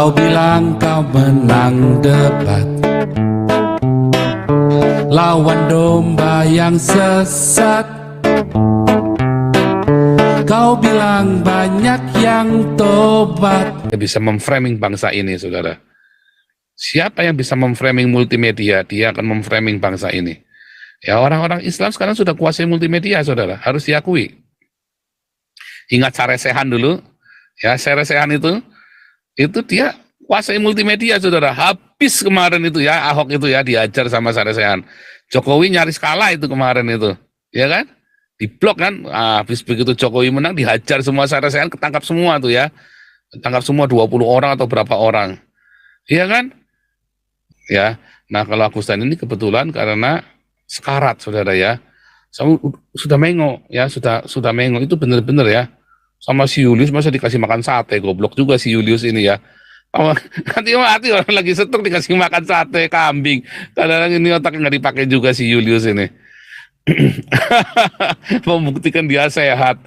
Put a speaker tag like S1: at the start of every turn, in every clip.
S1: Kau bilang kau menang debat lawan domba yang sesat. Kau bilang banyak yang tobat.
S2: Bisa memframing bangsa ini, saudara. Siapa yang bisa memframing multimedia, dia akan memframing bangsa ini. Ya, orang-orang Islam sekarang sudah kuasai multimedia, saudara. Harus diakui. Ingat Saresehan dulu, ya, Saresehan itu dia kuasai multimedia, saudara. Habis kemarin itu ya, Ahok itu ya, diajar sama Saresehan. Jokowi nyaris kalah itu kemarin itu, ya kan? Diblok kan, habis begitu Jokowi menang, dihajar semua Saresehan, ketangkap semua tuh ya. Ketangkap semua 20 orang atau berapa orang. Iya kan? Ya, nah kalau Agustin ini kebetulan karena sekarat, saudara ya. Sudah mengo, ya, sudah mengo, itu bener-bener ya. Sama si Julius masa dikasih makan sate, goblok juga si Julius ini ya. Nanti mati orang lagi stroke dikasih makan sate kambing. Kadang-kadang ini otaknya nggak dipakai juga si Julius ini. Membuktikan dia sehat.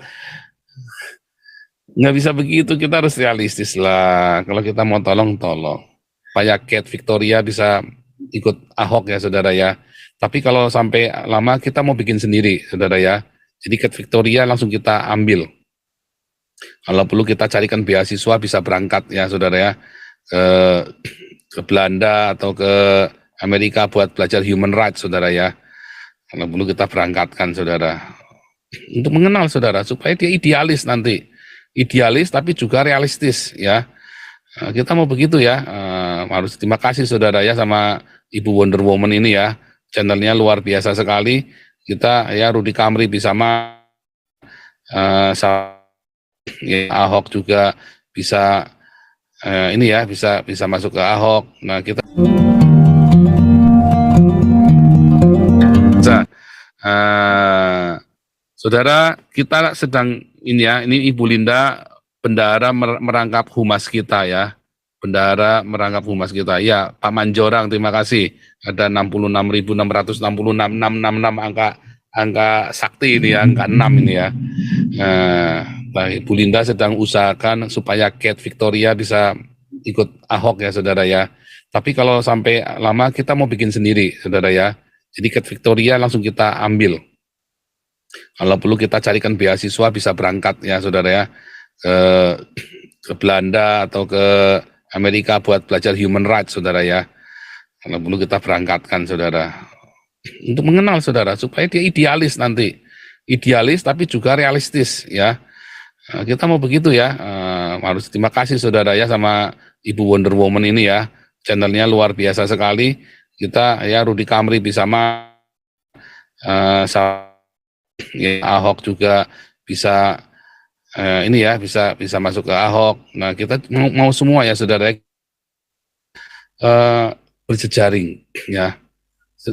S2: Nggak bisa begitu, kita harus realistis lah. Kalau kita mau tolong. Supaya Kate Victoria bisa ikut Ahok ya, saudara ya. Tapi kalau sampai lama kita mau bikin sendiri, saudara ya. Jadi Kate Victoria langsung kita ambil. Kalau perlu kita carikan beasiswa bisa berangkat ya, saudara ya, ke Belanda atau ke Amerika buat belajar human rights, saudara ya. Kalau perlu kita berangkatkan, saudara, untuk mengenal, saudara, supaya dia idealis nanti, idealis tapi juga realistis ya. Kita mau begitu ya. Harus terima kasih, saudara ya, sama Ibu Wonder Woman ini ya, channelnya luar biasa sekali. Kita ya, Rudy Kamri bisa ya, Ahok juga bisa ini ya, bisa masuk ke Ahok. Nah, kita saudara, kita sedang ini ya, ini Ibu Linda, bendahara merangkap humas kita ya, bendahara merangkap humas kita ya, Pak Manjorang, terima kasih. Ada 66.666 angka sakti ini ya, angka 6 ini ya. Ibu Linda sedang usahakan supaya Kate Victoria bisa ikut Ahok ya, saudara ya. Tapi kalau sampai lama kita mau bikin sendiri, saudara ya. Jadi Kate Victoria langsung kita ambil. Kalau perlu kita carikan beasiswa bisa berangkat ya, saudara ya, ke Belanda atau ke Amerika buat belajar human rights, saudara ya. Kalau perlu kita berangkatkan, saudara, untuk mengenal, saudara, supaya dia idealis nanti, idealis tapi juga realistis ya. Kita mau begitu ya. Harus terima kasih, saudara ya, sama Ibu Wonder Woman ini ya, channelnya luar biasa sekali. Kita ya, Rudy Kamri bisa ya, Ahok juga bisa ini ya, bisa masuk ke Ahok. Nah, kita mau semua ya, saudara, berjejaring ya.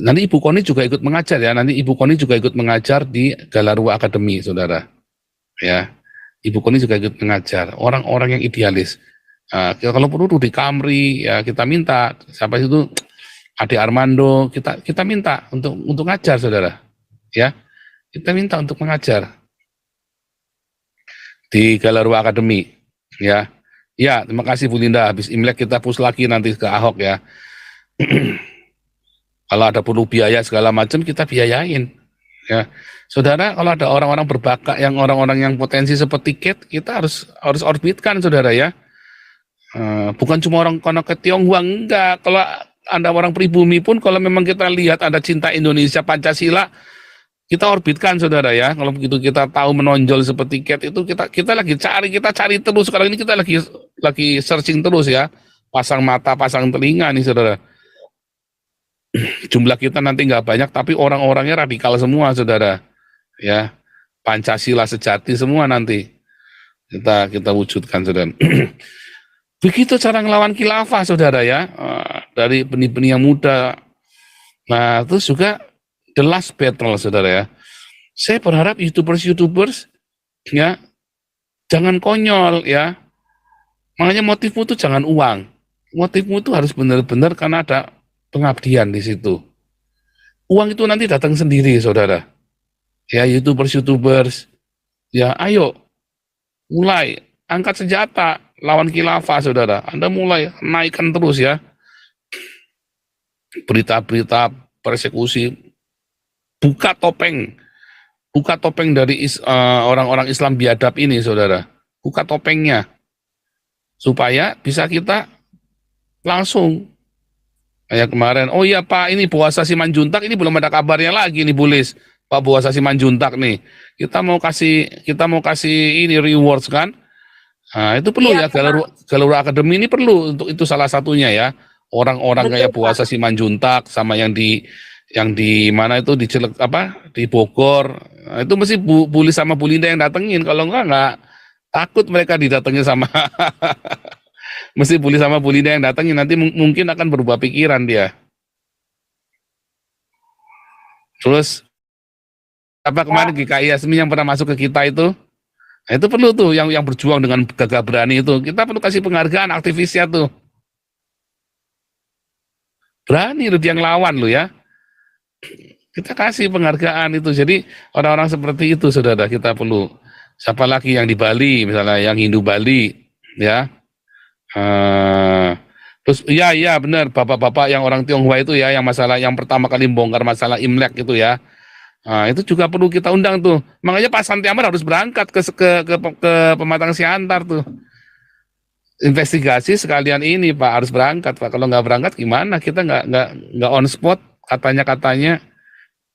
S2: Nanti Ibu Koni juga ikut mengajar ya, nanti Ibu Koni juga ikut mengajar di Galarua Academy, saudara ya. Ibu Koni juga ikut mengajar orang-orang yang idealis. Kalau perlu Rudy Kamri ya, kita minta siapa itu, Ade Armando, kita minta untuk ngajar, saudara ya. Kita minta untuk mengajar di Galarua Academy ya. Ya, terima kasih Bu Linda. Habis Imlek kita push lagi nanti ke Ahok ya. Kalau ada perlu biaya segala macam, kita biayain ya, saudara. Kalau ada orang-orang berbakat, yang orang-orang yang potensi seperti Kate, kita harus orbitkan, saudara ya. Bukan cuma orang kono ke Tionghoa, enggak. Kalau Anda orang pribumi pun, kalau memang kita lihat ada cinta Indonesia Pancasila, kita orbitkan, saudara ya. Kalau begitu kita tahu menonjol seperti Kate itu, kita lagi cari terus. Sekarang ini kita lagi searching terus ya, pasang mata, pasang telinga nih, saudara. Jumlah kita nanti nggak banyak, tapi orang-orangnya radikal semua, saudara ya. Pancasila sejati semua nanti kita wujudkan, saudara. Begitu cara ngelawan khilafah, saudara ya, dari benih-benih yang muda. Nah, terus juga the last battle, saudara ya. Saya berharap YouTubers ya, jangan konyol ya. Makanya motifmu itu jangan uang. Motifmu itu harus benar-benar karena ada pengabdian di situ. Uang itu nanti datang sendiri, saudara. Ya, YouTubers, ya ayo mulai angkat senjata lawan khilafah, saudara. Anda mulai naikkan terus ya berita-berita persekusi, buka topeng dari orang-orang Islam biadab ini, saudara. Buka topengnya supaya bisa kita langsung kayak kemarin. Oh iya Pak, ini puasa Simanjuntak ini belum ada kabarnya lagi nih, Bulis. Pak puasa Simanjuntak nih. Kita mau kasih ini rewards kan? Nah, itu perlu
S3: Iya,
S2: ya, Galuru Academy ini perlu untuk itu salah satunya ya. Orang-orang
S3: betul
S2: kayak
S3: Pak.
S2: puasa Simanjuntak sama yang di mana itu di Bogor. Nah, itu mesti Bulis sama Bu Linda yang datengin. Kalau enggak takut mereka didatengin sama mesti Bulis sama Bu Linda yang datengin, nanti mungkin akan berubah pikiran dia. Terus apa kemarin GKI Yasmin yang pernah masuk ke kita itu? Nah, itu perlu tuh yang berjuang dengan gagah berani itu. Kita perlu kasih penghargaan aktivisnya tuh. Berani lu dia ngelawan lu ya. Kita kasih penghargaan itu. Jadi orang-orang seperti itu, saudara, kita perlu. Siapa lagi yang di Bali, misalnya yang Hindu Bali, ya. Terus iya benar, bapak-bapak yang orang Tionghoa itu ya, yang pertama kali bongkar masalah Imlek itu ya. Nah, itu juga perlu kita undang tuh. Makanya Pak Santi Amar harus berangkat ke Pematang Siantar tuh. Investigasi sekalian ini Pak, harus berangkat Pak. Kalau nggak berangkat gimana? Kita nggak on spot katanya.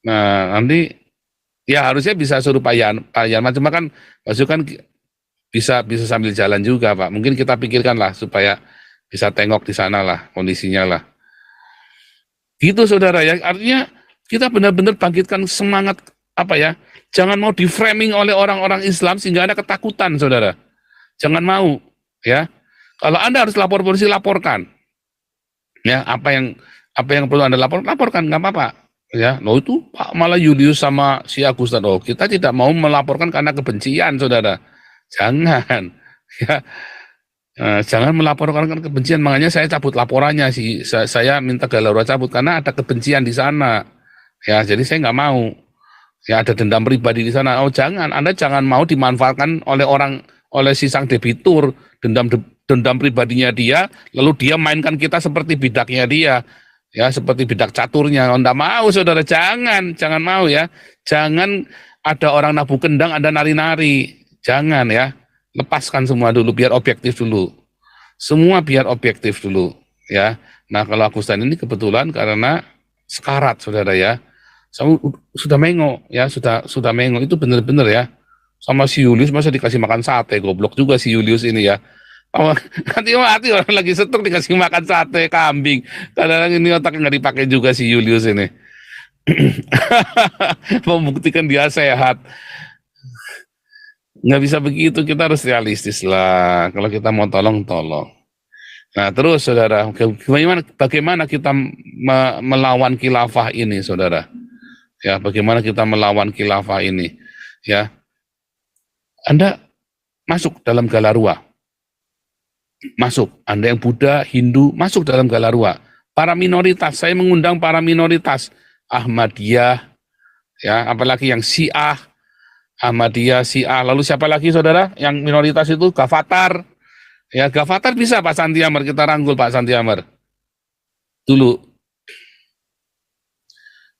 S2: Nah, nanti ya harusnya bisa suruh Pak Yanman, cuma kan masukan bisa sambil jalan juga Pak. Mungkin kita pikirkan lah supaya bisa tengok di sana lah kondisinya lah. Gitu saudara ya. Artinya kita benar-benar bangkitkan semangat apa ya? Jangan mau di-framing oleh orang-orang Islam sehingga ada ketakutan, saudara. Jangan mau, ya. Kalau Anda harus lapor polisi, laporkan. Ya, apa yang perlu Anda laporkan, nggak apa-apa. Ya, loh itu Pak malah Julius sama si Agustan. Oh, kita tidak mau melaporkan karena kebencian, saudara. Jangan, ya. Jangan melaporkan karena kebencian. Makanya saya cabut laporannya sih. Saya minta Galura cabut karena ada kebencian di sana. Ya, jadi saya nggak mau. Ya, ada dendam pribadi di sana. Oh, jangan. Anda jangan mau dimanfaatkan oleh si sang debitur, dendam pribadinya dia, lalu dia mainkan kita seperti bidaknya dia. Ya, seperti bidak caturnya. Oh, enggak mau, saudara. Jangan mau ya. Jangan ada orang nabuh kendang, Anda nari-nari. Jangan ya. Lepaskan semua dulu, biar objektif dulu. Semua biar objektif dulu. Ya. Nah, kalau Agustan ini kebetulan karena sekarat, saudara ya. Sudah mengo, ya. Sudah mengo. Itu benar-benar ya. Sama si Julius masa dikasih makan sate. Goblok juga si Julius ini ya. Nanti mati orang lagi stroke dikasih makan sate kambing. Kadang-kadang ini otaknya nggak dipakai juga si Julius ini. Membuktikan dia sehat. Nggak bisa begitu, kita harus realistis lah. Kalau kita mau tolong. Nah terus saudara, bagaimana kita melawan khilafah ini, saudara? Ya, bagaimana kita melawan khilafah ini? Ya, Anda masuk dalam Galarua. Masuk, Anda yang Buddha, Hindu, masuk dalam Galarua. Para minoritas, saya mengundang para minoritas, Ahmadiyah, ya, apalagi yang Syiah, Ahmadiyah, Syiah, lalu siapa lagi saudara? Yang minoritas itu Gavatar, ya Gavatar bisa Pak Santi Amar, kita rangkul Pak Santi Amar dulu,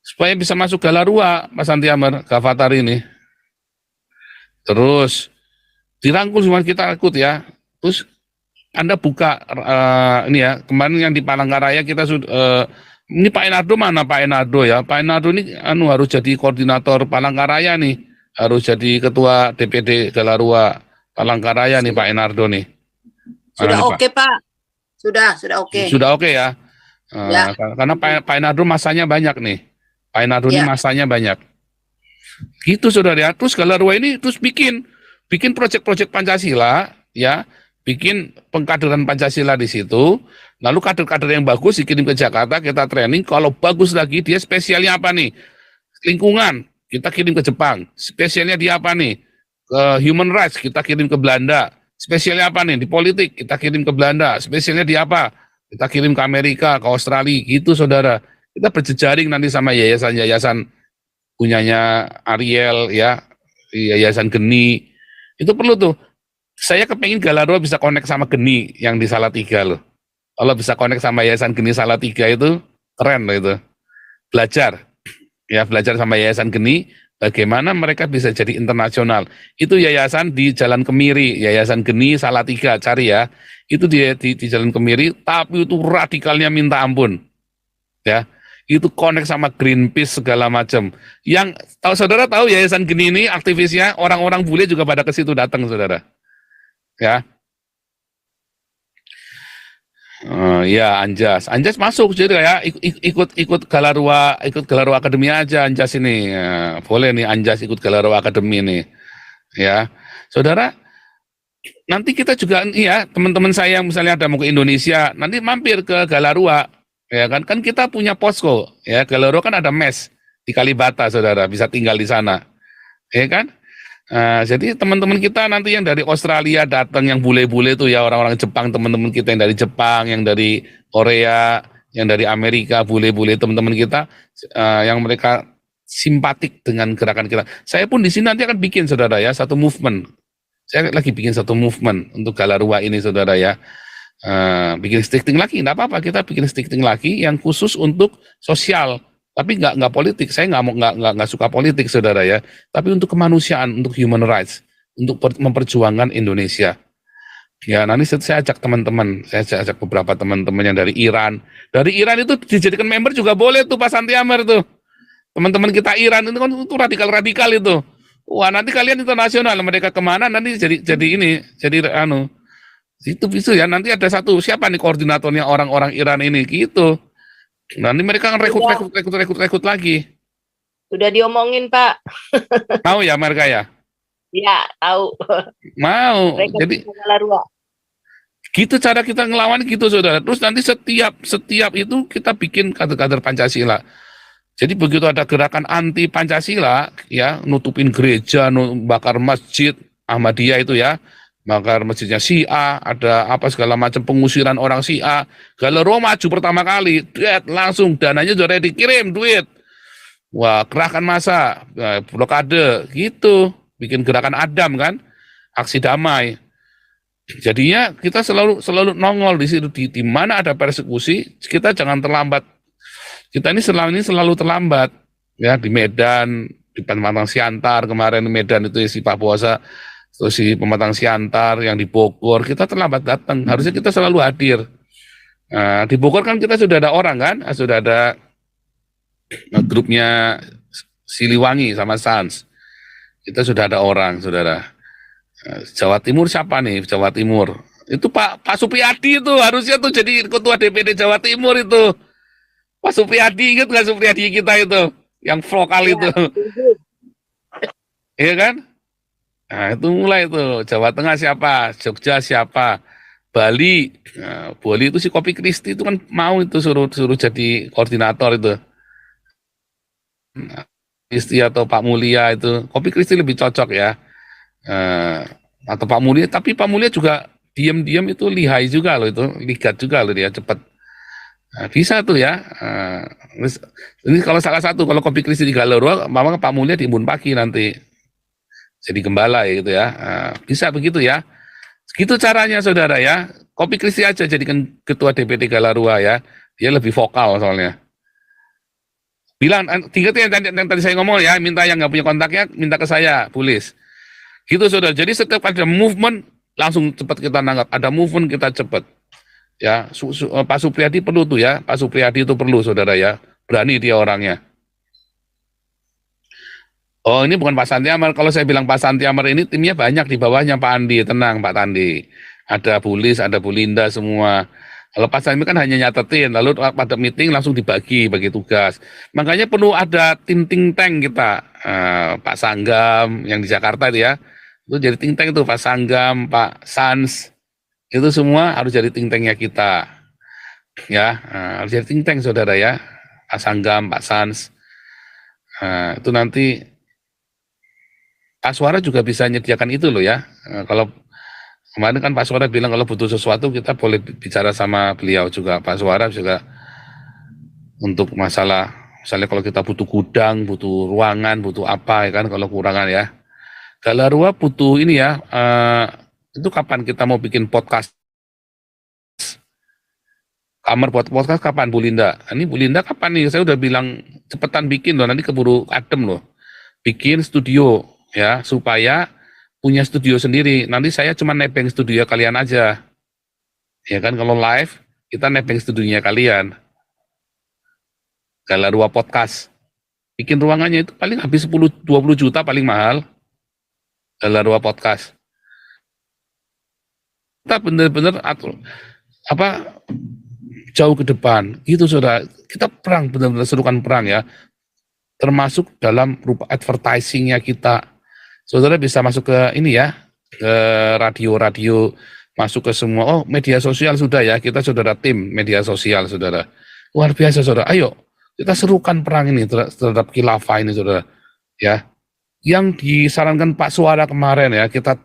S2: supaya bisa masuk Galarua, Pak Santi Amar, Gavatar ini. Terus dirangkul semua, kita ikut ya. Terus Anda buka ini ya, kemarin yang di Palangkaraya kita sudah ini Pak Enardo mana Pak Enardo ya? Pak Enardo ini harus jadi koordinator Palangkaraya nih, harus jadi ketua DPD Galarua Palangkaraya nih Pak Enardo nih.
S3: Sudah oke Pak. Sudah oke.
S2: Sudah oke ya. Ya. Karena Pak Enardo masanya banyak nih. Pak Enardo ini masanya banyak. Gitu saudara ya. Terus Galarua ini terus bikin proyek-proyek Pancasila ya. Bikin pengkaderan Pancasila di situ, lalu kader-kader yang bagus dikirim ke Jakarta, kita training, kalau bagus lagi dia spesialnya apa nih? Lingkungan, kita kirim ke Jepang. Spesialnya dia apa nih? Ke human rights, kita kirim ke Belanda. Spesialnya apa nih? Di politik, kita kirim ke Belanda. Spesialnya di apa? Kita kirim ke Amerika, ke Australia, gitu saudara. Kita berjejaring nanti sama yayasan-yayasan punyanya Ariel, ya, yayasan Geni. Itu perlu tuh. Saya kepengen Galarua bisa connect sama Geni yang di Salatiga loh. Kalau bisa connect sama Yayasan Geni Salatiga itu keren loh itu. Belajar, ya belajar sama Yayasan Geni, bagaimana mereka bisa jadi internasional. Itu yayasan di Jalan Kemiri, Yayasan Geni Salatiga, cari ya. Itu di Jalan Kemiri, tapi itu radikalnya minta ampun. Ya, itu connect sama Greenpeace segala macam. Yang saudara tahu Yayasan Geni ini aktivisnya orang-orang bule juga pada ke situ datang, saudara. Ya, ya Anjas masuk jadi ya ikut Galarua Akademi aja Anjas ini. Ya, boleh nih Anjas ikut Galarua Akademi ini. Ya, saudara. Nanti kita juga ya teman-teman saya yang misalnya ada mau ke Indonesia nanti mampir ke Galarua ya kan kita punya posko ya. Galarua kan ada mes di Kalibata, saudara, bisa tinggal di sana ya kan. Jadi teman-teman kita nanti yang dari Australia datang, yang bule-bule itu ya, orang-orang Jepang, teman-teman kita yang dari Jepang, yang dari Korea, yang dari Amerika, bule-bule teman-teman kita yang mereka simpatik dengan gerakan kita. Saya pun di sini nanti akan bikin, saudara ya, satu movement. Saya lagi bikin satu movement untuk Galarua ini, saudara ya. Bikin stickting lagi, enggak apa-apa, kita bikin stickting lagi yang khusus untuk sosial, tapi nggak politik. Saya nggak suka politik, saudara ya. Tapi untuk kemanusiaan, untuk human rights, untuk memperjuangkan Indonesia. Ya nanti saya ajak teman-teman, saya ajak beberapa teman-teman yang dari Iran. Dari Iran itu dijadikan member juga boleh tuh Pak Santi Amer tuh. Teman-teman kita Iran itu kan itu radikal-radikal itu. Wah nanti kalian internasional, mereka kemana nanti jadi itu ya, nanti ada satu siapa nih koordinatornya orang-orang Iran ini gitu. Nanti mereka akan rekrut lagi.
S3: Sudah diomongin Pak.
S2: Tahu ya mereka ya?
S3: Ya tahu.
S2: Mau.
S3: Mereka
S2: jadi
S3: Galarua.
S2: gitu cara kita ngelawan gitu, saudara. Terus nanti setiap itu kita bikin kader-kader Pancasila. Jadi begitu ada gerakan anti Pancasila, ya, nutupin gereja, bakar masjid Ahmadiyah itu ya, bakar masjidnya Syiah, ada apa segala macam pengusiran orang Syiah. Galarua maju pertama kali, langsung dananya sudah dikirim duit. Wah, kerahkan massa, blokade, gitu, bikin gerakan Adam kan, aksi damai. Jadinya kita selalu nongol di situ, di mana ada persekusi, kita jangan terlambat. Kita ini selalu terlambat ya, di Medan, di Pematang Siantar kemarin, di Medan itu si Pak Bosa, terus si Pematang Siantar yang di Bogor, kita terlambat datang. Harusnya kita selalu hadir. Di Bogor kan kita sudah ada orang kan, sudah ada grupnya Siliwangi sama Sans. Kita sudah ada orang, saudara. Jawa Timur siapa nih? Jawa Timur itu Pak Supriyadi itu harusnya tuh jadi ketua DPD Jawa Timur itu. Pak Supriyadi, ingat nggak Supriyadi kita itu, yang vokal itu, iya kan? Nah itu mulai itu, Jawa Tengah siapa, Jogja siapa, Bali, Bali itu si Kopi Kristi itu kan mau itu suruh jadi koordinator itu, Kristi atau Pak Mulia itu, Kopi Kristi lebih cocok ya, atau Pak Mulia, tapi Pak Mulia juga diam-diam itu lihai juga loh itu, ligat juga loh dia cepat. Nah, bisa tuh ya. Ini kalau salah satu, kalau Kopi Kristi di Galarua, memang Pak Mulia di Embun Pagi nanti jadi gembala ya gitu ya. Bisa begitu ya. Gitu caranya, saudara ya. Kopi Kristi aja jadikan ketua DPD Galarua ya. Dia lebih vokal soalnya. Bilang, tinggal yang tadi saya ngomong ya, minta yang nggak punya kontaknya, minta ke saya, tulis. Gitu, saudara. Jadi setiap ada movement, langsung cepat kita nanggap. Ada movement, kita cepat. Ya, Pak Supriyadi perlu tuh ya, Pak Supriyadi itu perlu, saudara ya, berani dia orangnya. Oh ini bukan Pak Santi Amar, kalau saya bilang Pak Santi Amar ini timnya banyak di bawahnya Pak Andi, tenang Pak Tandi, ada Bu Lis, ada Bu Linda semua. Kalau Pak Santi kan hanya nyatetin, lalu pada meeting langsung bagi tugas. Makanya perlu ada tim think tank kita, Pak Sanggam yang di Jakarta itu ya, itu jadi think tank itu Pak Sanggam, Pak Sans. Itu semua harus jadi think tanknya kita, ya harus jadi think tank, saudara ya, Pak Sanggam, Pak Sans. Itu nanti Pak Suara juga bisa menyediakan itu loh ya. Kalau kemarin kan Pak Suara bilang kalau butuh sesuatu kita boleh bicara sama beliau juga. Pak Suara juga untuk masalah, misalnya kalau kita butuh gudang, butuh ruangan, butuh apa ya kan, kalau kurangan ya. Galarua butuh ini ya. Itu kapan kita mau bikin podcast? Kamar buat podcast kapan, Bu Linda? Ini Bu Linda kapan nih? Saya udah bilang cepetan bikin loh, nanti keburu adem loh. Bikin studio ya, supaya punya studio sendiri. Nanti saya cuma nebeng studio kalian aja. Ya kan, kalau live kita nebeng studionya kalian. Galarua Podcast. Bikin ruangannya itu paling habis 10-20 juta paling mahal. Galarua Podcast. Kita bener-bener jauh ke depan. Itu saudara, kita perang, benar-benar serukan perang ya. Termasuk dalam rupa advertisingnya kita. Saudara bisa masuk ke ini ya, ke radio-radio, masuk ke semua. Oh, media sosial sudah ya, kita saudara tim media sosial saudara. Luar biasa saudara. Ayo, kita serukan perang ini terhadap khilafah ini saudara. Ya, yang disarankan Pak Suara kemarin ya, kita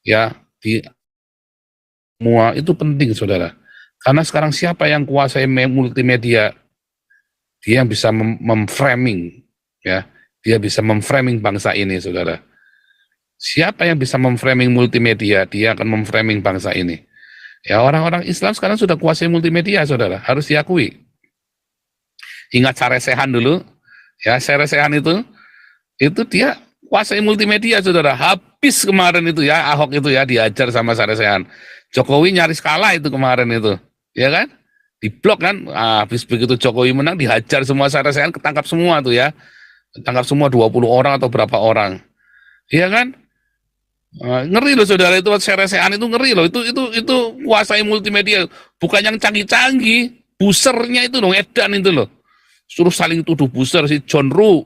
S2: ya di semua itu penting saudara. Karena sekarang siapa yang kuasai multimedia, dia yang bisa memframing ya, dia bisa memframing bangsa ini saudara. Siapa yang bisa memframing multimedia, dia akan memframing bangsa ini. Ya, orang-orang Islam sekarang sudah kuasai multimedia saudara, harus diakui. Ingat Saresehan dulu, ya Saresehan itu dia kuasai multimedia saudara. Habis kemarin itu ya, Ahok itu ya diajar sama Saresehan. Jokowi nyaris kalah itu kemarin itu, ya kan? Di blok kan, habis begitu Jokowi menang, dihajar semua Saresehan, ketangkap semua tuh ya. Ketangkap semua 20 orang atau berapa orang. Iya kan? Ngeri loh saudara, itu Saresehan itu ngeri loh, itu kuasai multimedia, bukan yang canggih-canggih, busernya itu dong, edan itu loh. Suruh saling tuduh buser, si John Roo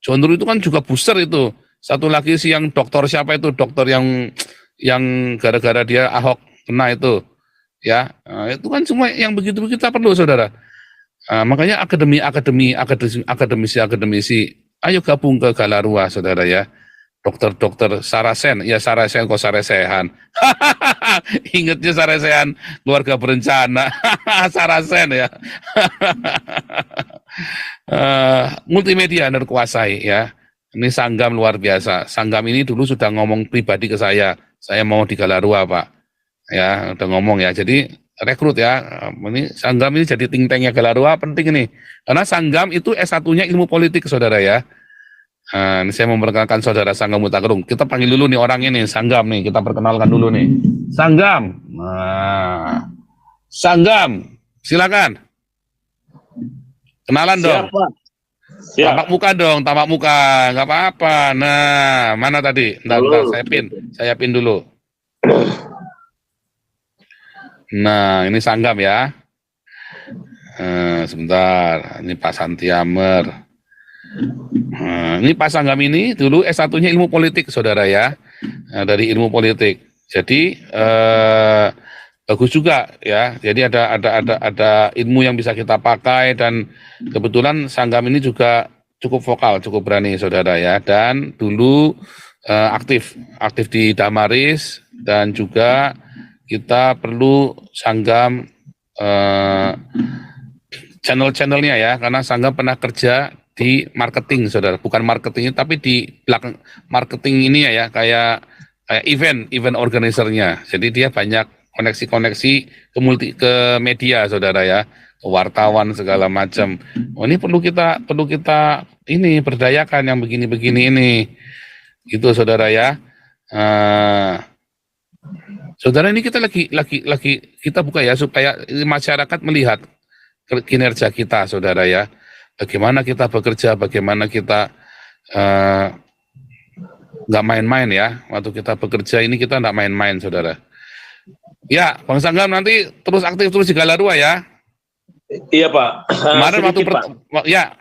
S2: itu kan juga buser itu. Satu lagi si yang dokter siapa itu, dokter yang gara-gara dia Ahok kena itu, ya itu kan semua yang begitu kita perlu saudara. Makanya akademisi, ayo gabung ke Galarua saudara ya. Dokter Sarasen, ya Sarasen kok Saresehan. Ingatnya Saresehan keluarga berencana. Sarasen ya. Multimedia Anda kuasai ya. Ini Sanggam luar biasa. Sanggam ini dulu sudah ngomong pribadi ke saya mau di Galarua Pak. Ya, udah ngomong ya. Jadi rekrut ya. Ini Sanggam ini jadi think tanknya Galarua, penting ini. Karena Sanggam itu S1-nya ilmu politik saudara ya. Ini saya memperkenalkan saudara Sanggam Mutakerung. Kita panggil dulu nih orangnya nih, Sanggam nih. Kita perkenalkan dulu nih. Sanggam. Sanggam, silakan. Kenalan dong.
S4: Siap.
S2: Tampak muka, nggak apa-apa. Nah, mana tadi? Bentar, saya pin dulu. Nah, ini Sanggam ya. Sebentar, ini Pak Santiamer. Ini Pak Sanggam ini dulu S1-nya ilmu politik, saudara ya. Dari ilmu politik. Jadi bagus juga ya. Jadi ada ilmu yang bisa kita pakai, dan kebetulan Sanggam ini juga cukup vokal, cukup berani saudara ya. Dan dulu aktif di Damaris, dan juga kita perlu Sanggam channel-channelnya ya, karena Sanggam pernah kerja di marketing saudara, bukan marketingnya tapi di belakang marketing ini ya, kayak event organizer-nya. Jadi dia banyak koneksi ke media saudara ya, ke wartawan segala macam. Oh, ini perlu kita ini berdayakan yang begini-begini ini, gitu saudara ya. Saudara, ini kita lagi kita buka ya, supaya masyarakat melihat kinerja kita saudara ya. Bagaimana kita bekerja, bagaimana kita nggak main-main ya. Waktu kita bekerja ini kita nggak main-main saudara. Ya, Bang Sanggam nanti terus aktif terus di Galarua ya.
S4: Iya Pak.
S2: Kemarin waktu ya.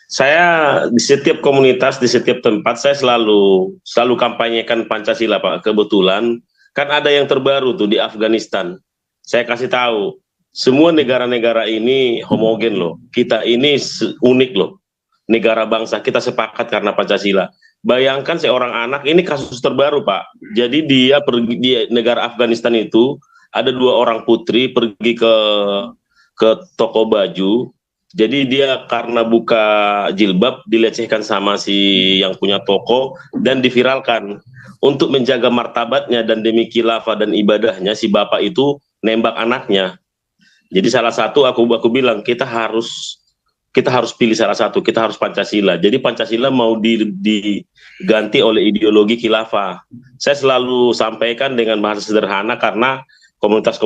S4: Saya di setiap komunitas, di setiap tempat saya selalu kampanyekan Pancasila Pak. Kebetulan kan ada yang terbaru tuh di Afghanistan. Saya kasih tahu, semua negara-negara ini homogen loh. Kita ini unik loh. Negara bangsa kita sepakat karena Pancasila. Bayangkan seorang anak, ini kasus terbaru Pak. Jadi dia pergi di negara Afghanistan itu, ada 2 orang putri pergi ke toko baju. Jadi dia karena buka jilbab dilecehkan sama si yang punya toko dan diviralkan. Untuk menjaga martabatnya dan demi khilafah dan ibadahnya, si bapak itu nembak anaknya. Jadi salah satu aku bilang kita harus pilih salah satu, kita harus Pancasila. Jadi Pancasila mau diganti oleh ideologi khilafah. Saya selalu sampaikan dengan bahasa sederhana karena komunitas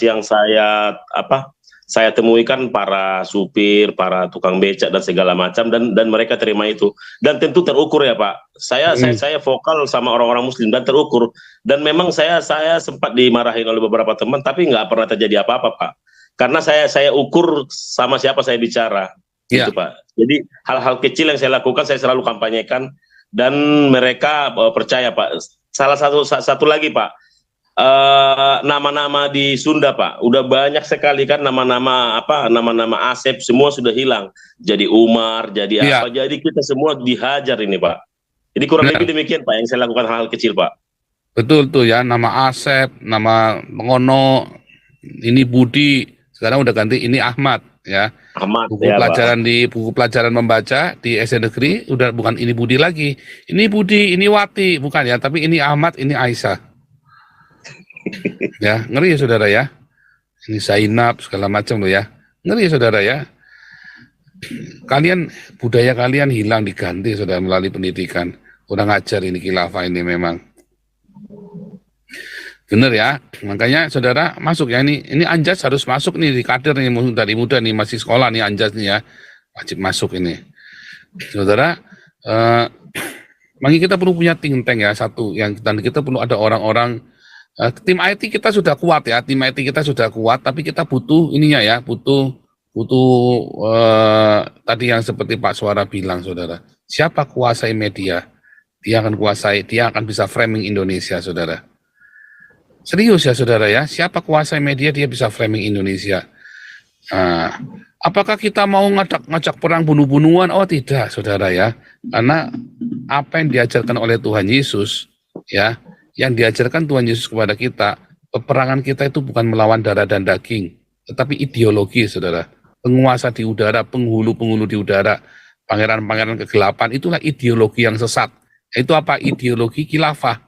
S4: yang saya temui kan para supir, para tukang becak dan segala macam, dan mereka terima itu. Dan tentu terukur ya Pak. Saya vokal sama orang-orang Muslim dan terukur. Dan memang saya sempat dimarahin oleh beberapa teman, tapi nggak pernah terjadi apa-apa Pak. Karena saya ukur sama siapa saya bicara, gitu Pak. Jadi hal-hal kecil yang saya lakukan saya selalu kampanyekan dan mereka percaya Pak. Satu lagi Pak. Nama-nama di Sunda Pak, udah banyak sekali kan nama-nama Asep semua sudah hilang. Jadi Umar, jadi apa? Jadi kita semua dihajar ini Pak. Jadi kurang lebih demikian Pak yang saya lakukan hal kecil Pak.
S2: Betul tuh ya, nama Asep, nama Mengono, ini Budi, sekarang udah ganti ini Ahmad ya.
S4: Ahmad.
S2: Buku pelajaran di buku pelajaran membaca di SD negeri udah bukan ini Budi lagi. Ini Budi, ini Wati, bukan ya, tapi ini Ahmad, ini Aisyah. Ya, ngeri ya saudara ya. Ini Zainab segala macam loh ya. Ngeri ya saudara ya. Budaya kalian hilang diganti saudara melalui pendidikan. Udah ngajar ini khilafah ini memang. Bener ya. Makanya saudara masuk ya, ini Anjas harus masuk nih di kader nih dari muda nih, masih sekolah nih Anjas nih ya. Wajib masuk ini. Saudara, makanya kita perlu punya think tank ya satu, dan kita perlu ada orang-orang. Tim IT kita sudah kuat ya, tapi kita butuh ininya ya, butuh tadi yang seperti Pak Suara bilang saudara, siapa kuasai media, dia akan bisa framing Indonesia saudara. Serius ya saudara ya, siapa kuasai media dia bisa framing Indonesia. Apakah kita mau ngajak perang bunuh-bunuhan? Oh tidak saudara ya, karena apa yang diajarkan oleh Tuhan Yesus ya, yang diajarkan Tuhan Yesus kepada kita, peperangan kita itu bukan melawan darah dan daging, tetapi ideologi, saudara. Penguasa di udara, penghulu-penghulu di udara, pangeran-pangeran kegelapan, itulah ideologi yang sesat. Itu apa? Ideologi khilafah,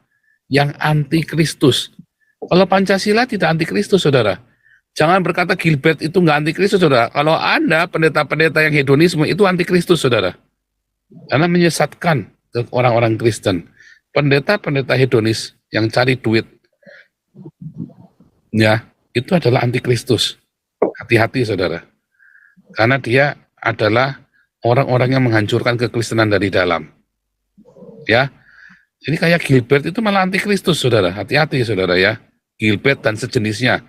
S2: yang anti Kristus. Kalau Pancasila tidak anti Kristus, saudara. Jangan berkata Gilbert itu nggak anti Kristus, saudara. Kalau Anda, pendeta-pendeta yang hedonisme, itu anti Kristus, saudara. Karena menyesatkan ke orang-orang Kristen. Pendeta-pendeta hedonis yang cari duit, ya, itu adalah antikristus. Hati-hati saudara. Karena dia adalah orang-orang yang menghancurkan kekristenan dari dalam. Ya, ini kayak Gilbert itu malah antikristus saudara. Hati-hati saudara ya. Gilbert dan sejenisnya,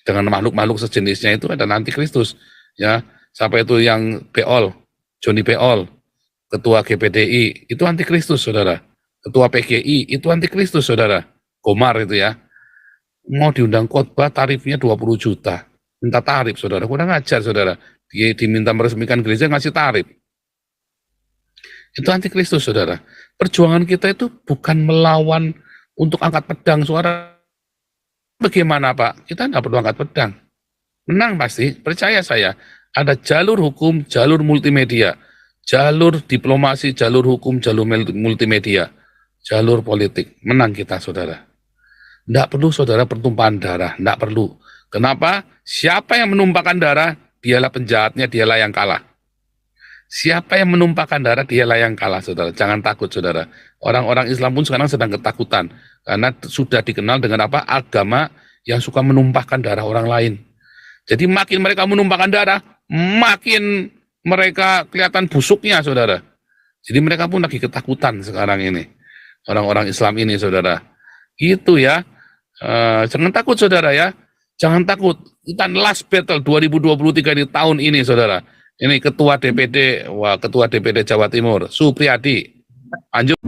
S2: dengan makhluk-makhluk sejenisnya itu adalah antikristus. Ya, sampai itu yang Beol, Johnny Beol, ketua GPDI, itu antikristus saudara. Ketua PGI itu antikristus saudara. Komar itu ya. Mau diundang khotbah tarifnya 20 juta. Minta tarif saudara. Kurang ajar saudara. Dia diminta meresmikan gereja ngasih tarif. Itu antikristus saudara. Perjuangan kita itu bukan melawan untuk angkat pedang suara. Bagaimana Pak? Kita nggak perlu angkat pedang. Menang pasti. Percaya saya. Ada jalur hukum, jalur multimedia. Jalur diplomasi, jalur hukum, jalur multimedia. Jalur politik, menang kita saudara. Tidak perlu saudara pertumpahan darah, tidak perlu. Kenapa? Siapa yang menumpahkan darah, dialah penjahatnya, dialah yang kalah. Siapa yang menumpahkan darah, dialah yang kalah saudara. Jangan takut saudara. Orang-orang Islam pun sekarang sedang ketakutan. Karena sudah dikenal dengan apa? Agama yang suka menumpahkan darah orang lain. Jadi makin mereka menumpahkan darah, makin mereka kelihatan busuknya saudara. Jadi mereka pun lagi ketakutan sekarang ini. Orang-orang Islam ini saudara, itu ya, jangan takut saudara ya, jangan takut. Kita last battle 2023 di tahun ini saudara. Ini ketua DPD Jawa Timur, Supriyadi, lanjut.